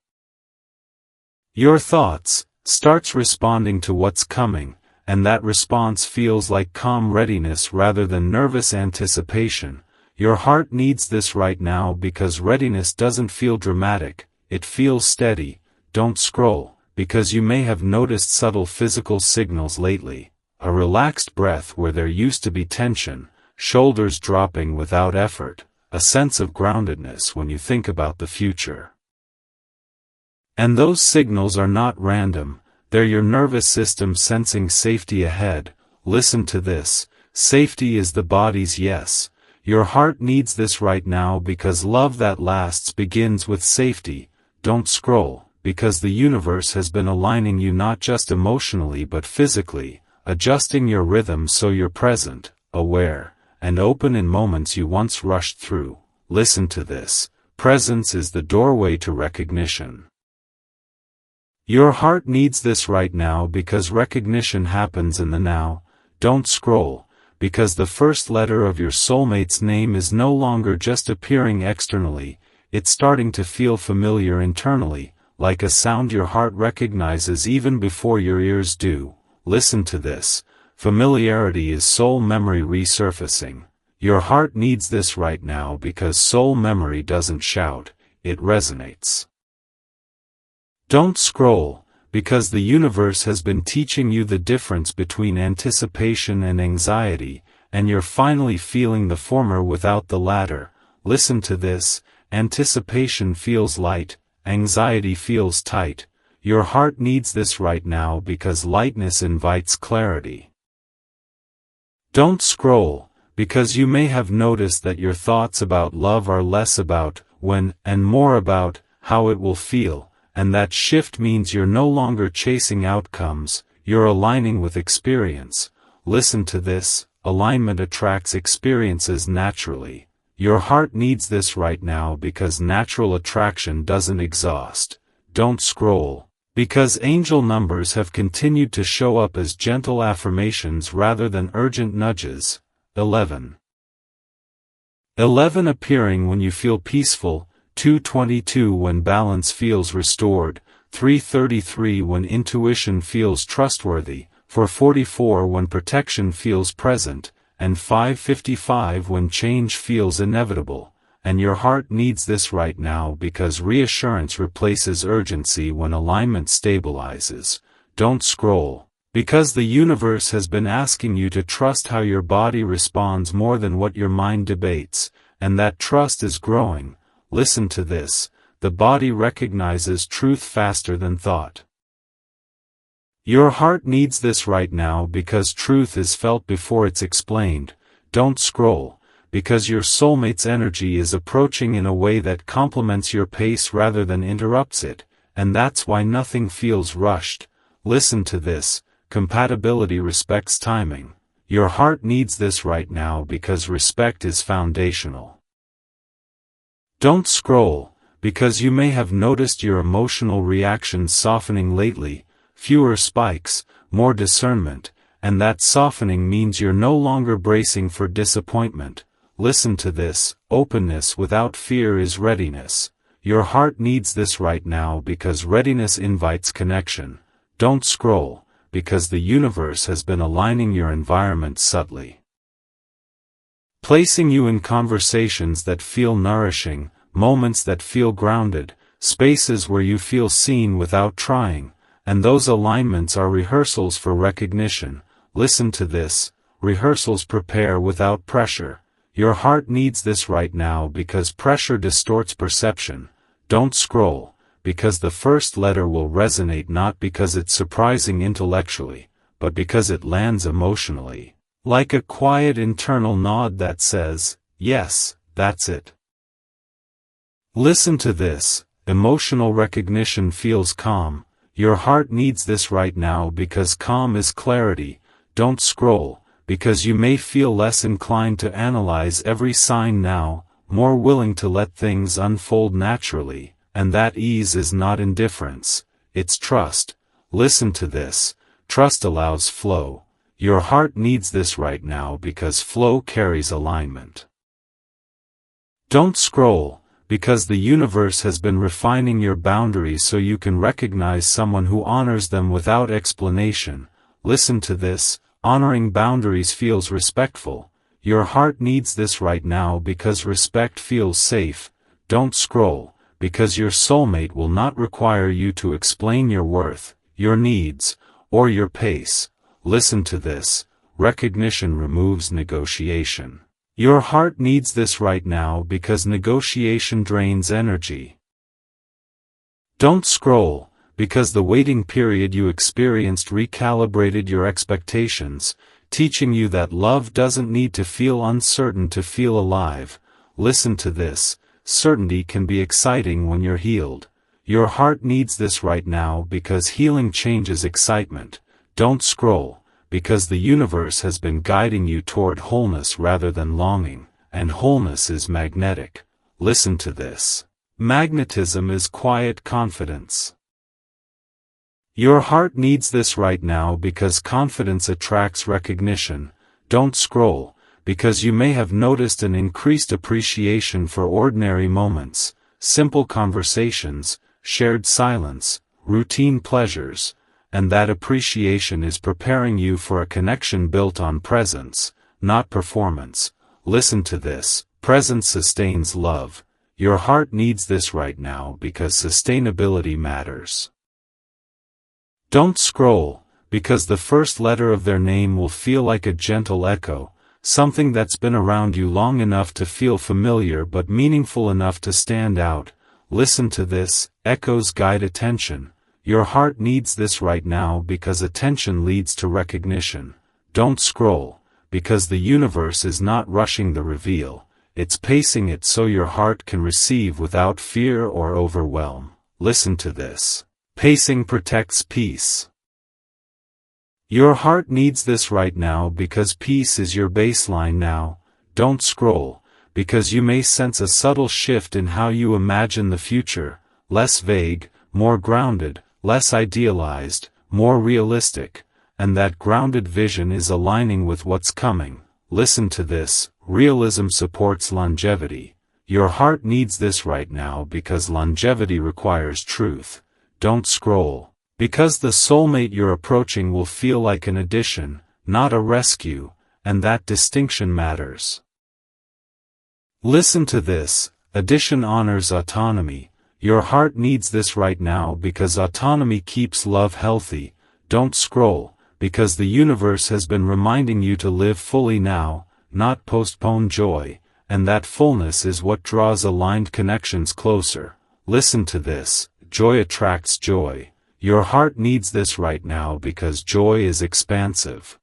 your thoughts, starts responding to what's coming, and that response feels like calm readiness rather than nervous anticipation. Your heart needs this right now because readiness doesn't feel dramatic, it feels steady. Don't scroll, because you may have noticed subtle physical signals lately. A relaxed breath where there used to be tension, shoulders dropping without effort, a sense of groundedness when you think about the future. And those signals are not random, they're your nervous system sensing safety ahead. Listen to this, safety is the body's yes. Your heart needs this right now because love that lasts begins with safety. Don't scroll, because the universe has been aligning you not just emotionally but physically, adjusting your rhythm so you're present, aware, and open in moments you once rushed through. Listen to this, presence is the doorway to recognition. Your heart needs this right now because recognition happens in the now. Don't scroll, because the first letter of your soulmate's name is no longer just appearing externally, it's starting to feel familiar internally, like a sound your heart recognizes even before your ears do. Listen to this. Familiarity is soul memory resurfacing. Your heart needs this right now because soul memory doesn't shout, it resonates. Don't scroll, because the universe has been teaching you the difference between anticipation and anxiety, and you're finally feeling the former without the latter. Listen to this. Anticipation feels light, anxiety feels tight. Your heart needs this right now because lightness invites clarity. Don't scroll, because you may have noticed that your thoughts about love are less about when and more about how it will feel, and that shift means you're no longer chasing outcomes, you're aligning with experience. Listen to this. Alignment attracts experiences naturally. Your heart needs this right now because natural attraction doesn't exhaust. Don't scroll, because angel numbers have continued to show up as gentle affirmations rather than urgent nudges. 11. 11 appearing when you feel peaceful, 222 when balance feels restored, 333 when intuition feels trustworthy, 444 when protection feels present, and 555 when change feels inevitable. And your heart needs this right now because reassurance replaces urgency when alignment stabilizes. Don't scroll, because the universe has been asking you to trust how your body responds more than what your mind debates, and that trust is growing. Listen to this. The body recognizes truth faster than thought. Your heart needs this right now because truth is felt before it's explained. Don't scroll, because your soulmate's energy is approaching in a way that complements your pace rather than interrupts it, and that's why nothing feels rushed. Listen to this. Compatibility respects timing. Your heart needs this right now because respect is foundational. Don't scroll, because you may have noticed your emotional reactions softening lately. Fewer spikes, more discernment, and that softening means you're no longer bracing for disappointment. Listen to this. Openness without fear is readiness. Your heart needs this right now because readiness invites connection. Don't scroll, because the universe has been aligning your environment subtly, placing you in conversations that feel nourishing, moments that feel grounded, spaces where you feel seen without trying. And those alignments are rehearsals for recognition. Listen to this. Rehearsals prepare without pressure. Your heart needs this right now because pressure distorts perception. Don't scroll, because the first letter will resonate not because it's surprising intellectually, but because it lands emotionally, like a quiet internal nod that says, yes, that's it. Listen to this. Emotional recognition feels calm. Your heart needs this right now because calm is clarity. Don't scroll, because you may feel less inclined to analyze every sign now, more willing to let things unfold naturally, and that ease is not indifference, it's trust. Listen to this. Trust allows flow. Your heart needs this right now because flow carries alignment. Don't scroll, because the universe has been refining your boundaries so you can recognize someone who honors them without explanation. Listen to this. Honoring boundaries feels respectful. Your heart needs this right now because respect feels safe. Don't scroll, because your soulmate will not require you to explain your worth, your needs, or your pace. Listen to this. Recognition removes negotiation. Your heart needs this right now because negotiation drains energy. Don't scroll, because the waiting period you experienced recalibrated your expectations, teaching you that love doesn't need to feel uncertain to feel alive. Listen to this. Certainty can be exciting when you're healed. Your heart needs this right now because healing changes excitement. Don't scroll, because the universe has been guiding you toward wholeness rather than longing, and wholeness is magnetic. Listen to this. Magnetism is quiet confidence. Your heart needs this right now because confidence attracts recognition. Don't scroll, because you may have noticed an increased appreciation for ordinary moments, simple conversations, shared silence, routine pleasures, and that appreciation is preparing you for a connection built on presence, not performance. Listen to this: presence sustains love. Your heart needs this right now because sustainability matters. Don't scroll, because the first letter of their name will feel like a gentle echo, something that's been around you long enough to feel familiar but meaningful enough to stand out. Listen to this: echoes guide attention. Your heart needs this right now because attention leads to recognition. Don't scroll, because the universe is not rushing the reveal, it's pacing it so your heart can receive without fear or overwhelm. Listen to this: pacing protects peace. Your heart needs this right now because peace is your baseline now. Don't scroll, because you may sense a subtle shift in how you imagine the future, less vague, more grounded, less idealized, more realistic, and that grounded vision is aligning with what's coming. Listen to this: realism supports longevity. Your heart needs this right now because longevity requires truth. Don't scroll, because the soulmate you're approaching will feel like an addition, not a rescue, and that distinction matters. Listen to this: addition honors autonomy. Your heart needs this right now because autonomy keeps love healthy. Don't scroll, because the universe has been reminding you to live fully now, not postpone joy, and that fullness is what draws aligned connections closer. Listen to this: joy attracts joy. Your heart needs this right now because joy is expansive.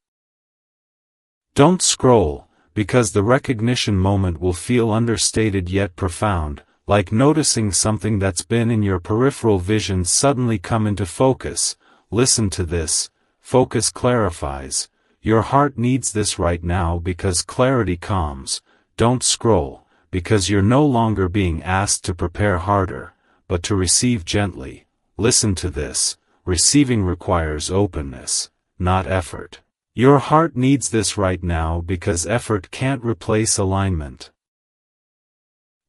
Don't scroll, because the recognition moment will feel understated yet profound, like noticing something that's been in your peripheral vision suddenly come into focus. Listen to this: focus clarifies. Your heart needs this right now because clarity calms. Don't scroll, because you're no longer being asked to prepare harder, but to receive gently. Listen to this: receiving requires openness, not effort. Your heart needs this right now because effort can't replace alignment.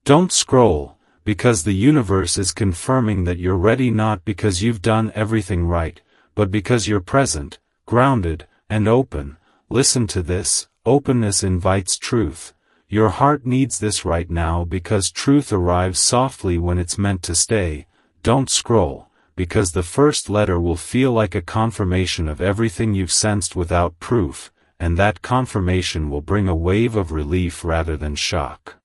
Don't scroll, because the universe is confirming that you're ready not because you've done everything right, but because you're present, grounded, and open. Listen to this: openness invites truth. Your heart needs this right now because truth arrives softly when it's meant to stay. Don't scroll, because the first letter will feel like a confirmation of everything you've sensed without proof, and that confirmation will bring a wave of relief rather than shock.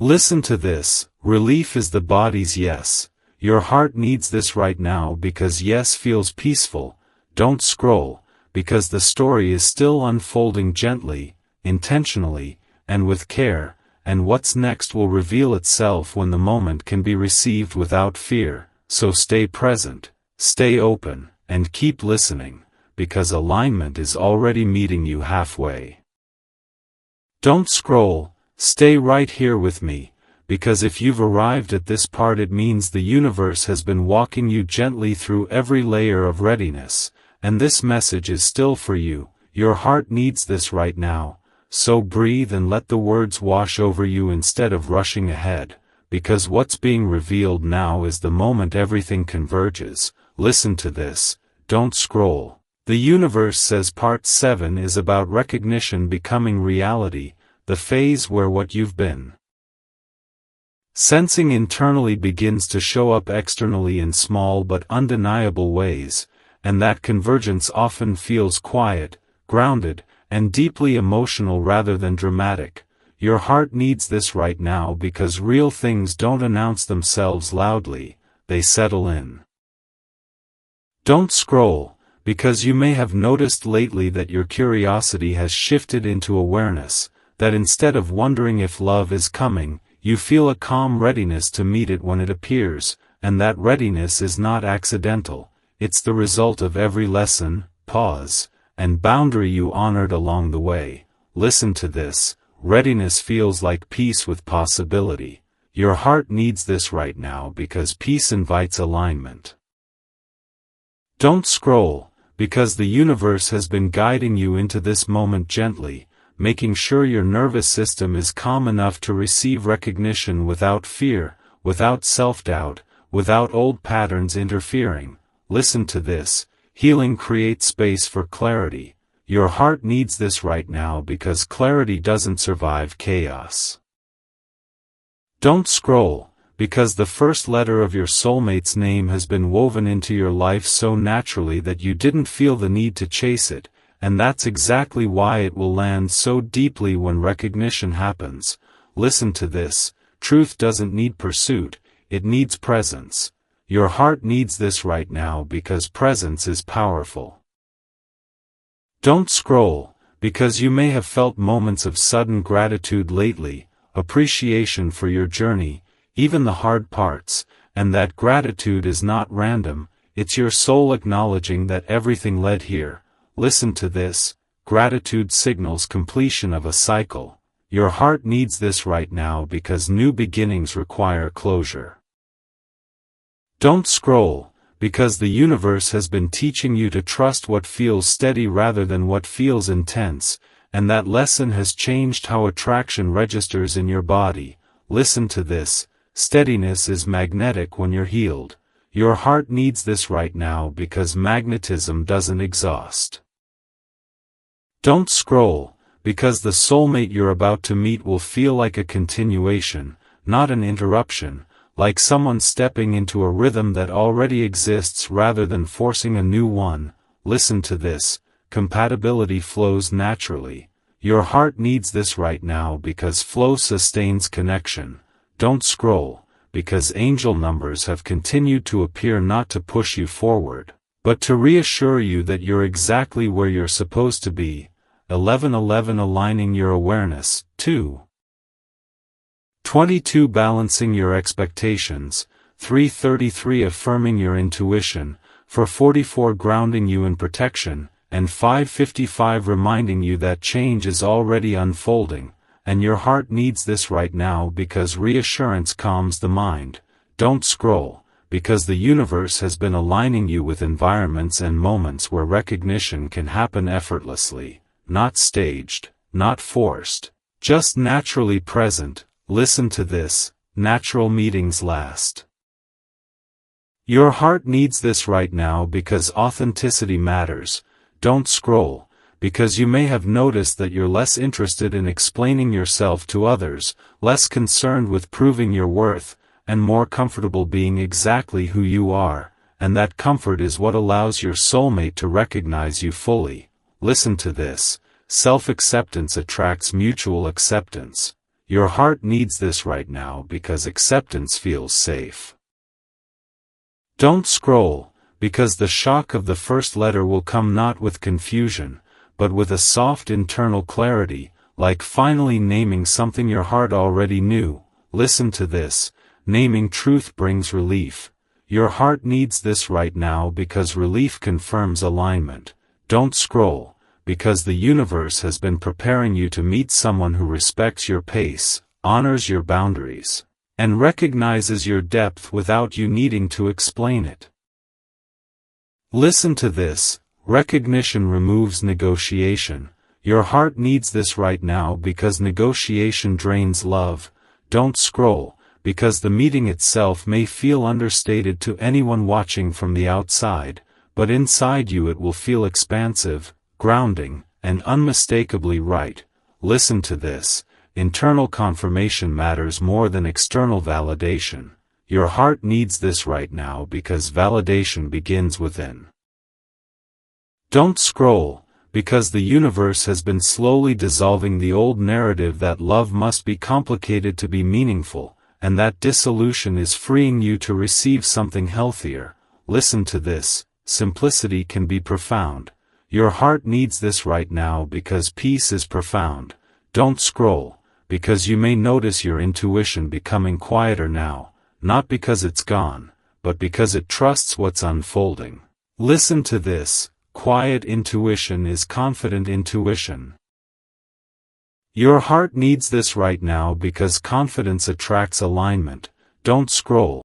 Listen to this: relief is the body's yes. Your heart needs this right now because yes feels peaceful. Don't scroll, because the story is still unfolding gently, intentionally, and with care, and what's next will reveal itself when the moment can be received without fear. So stay present, stay open, and keep listening, because alignment is already meeting you halfway. Don't scroll, stay right here with me, because if you've arrived at this part it means the universe has been walking you gently through every layer of readiness, and this message is still for you. Your heart needs this right now, so breathe and let the words wash over you instead of rushing ahead, because what's being revealed now is the moment everything converges. Listen to this: don't scroll. The universe says part 7 is about recognition becoming reality, the phase where what you've been sensing internally begins to show up externally in small but undeniable ways, and that convergence often feels quiet, grounded, and deeply emotional rather than dramatic. Your heart needs this right now because real things don't announce themselves loudly, they settle in. Don't scroll, because you may have noticed lately that your curiosity has shifted into awareness, that instead of wondering if love is coming, you feel a calm readiness to meet it when it appears, and that readiness is not accidental, it's the result of every lesson, pause, and boundary you honored along the way. Listen to this: readiness feels like peace with possibility. Your heart needs this right now because peace invites alignment. Don't scroll, because the universe has been guiding you into this moment gently, making sure your nervous system is calm enough to receive recognition without fear, without self-doubt, without old patterns interfering. Listen to this. Healing creates space for clarity. Your heart needs this right now because clarity doesn't survive chaos. Don't scroll, because the first letter of your soulmate's name has been woven into your life so naturally that you didn't feel the need to chase it, and that's exactly why it will land so deeply when recognition happens. Listen to this. Truth doesn't need pursuit, it needs presence. Your heart needs this right now because presence is powerful. Don't scroll, because you may have felt moments of sudden gratitude lately, appreciation for your journey, even the hard parts, and that gratitude is not random, it's your soul acknowledging that everything led here. Listen to this. Gratitude signals completion of a cycle. Your heart needs this right now because new beginnings require closure. Don't scroll, because the universe has been teaching you to trust what feels steady rather than what feels intense, and that lesson has changed how attraction registers in your body. Listen to this. Steadiness is magnetic when you're healed. Your heart needs this right now because magnetism doesn't exhaust. Don't scroll, because the soulmate you're about to meet will feel like a continuation, not an interruption, like someone stepping into a rhythm that already exists rather than forcing a new one. Listen to this. Compatibility flows naturally. Your heart needs this right now because flow sustains connection. Don't scroll, because angel numbers have continued to appear not to push you forward, but to reassure you that you're exactly where you're supposed to be. 1111 aligning your awareness. 2. 22 balancing your expectations. 333 affirming your intuition. 444 grounding you in protection. And 555 reminding you that change is already unfolding, and your heart needs this right now because reassurance calms the mind. Don't scroll, because the universe has been aligning you with environments and moments where recognition can happen effortlessly, not staged, not forced, just naturally present. Listen to this. Natural meetings last. Your heart needs this right now because authenticity matters. Don't scroll, because you may have noticed that you're less interested in explaining yourself to others, less concerned with proving your worth, and more comfortable being exactly who you are, and that comfort is what allows your soulmate to recognize you fully. Listen to this. Self-acceptance attracts mutual acceptance. Your heart needs this right now because acceptance feels safe. Don't scroll, because the shock of the first letter will come not with confusion, but with a soft internal clarity, like finally naming something your heart already knew. Listen to this. Naming truth brings relief. Your heart needs this right now because relief confirms alignment. Don't scroll, because the universe has been preparing you to meet someone who respects your pace, honors your boundaries, and recognizes your depth without you needing to explain it. Listen to this. Recognition removes negotiation. Your heart needs this right now because negotiation drains love. Don't scroll, because the meeting itself may feel understated to anyone watching from the outside, but inside you it will feel expansive, grounding, and unmistakably right. Listen to this. Internal confirmation matters more than external validation. Your heart needs this right now because validation begins within. Don't scroll, because the universe has been slowly dissolving the old narrative that love must be complicated to be meaningful, and that dissolution is freeing you to receive something healthier. Listen to this. Simplicity can be profound. Your heart needs this right now because peace is profound. Don't scroll, because you may notice your intuition becoming quieter now, not because it's gone, but because it trusts what's unfolding. Listen to this. Quiet intuition is confident intuition. Your heart needs this right now because confidence attracts alignment. Don't scroll,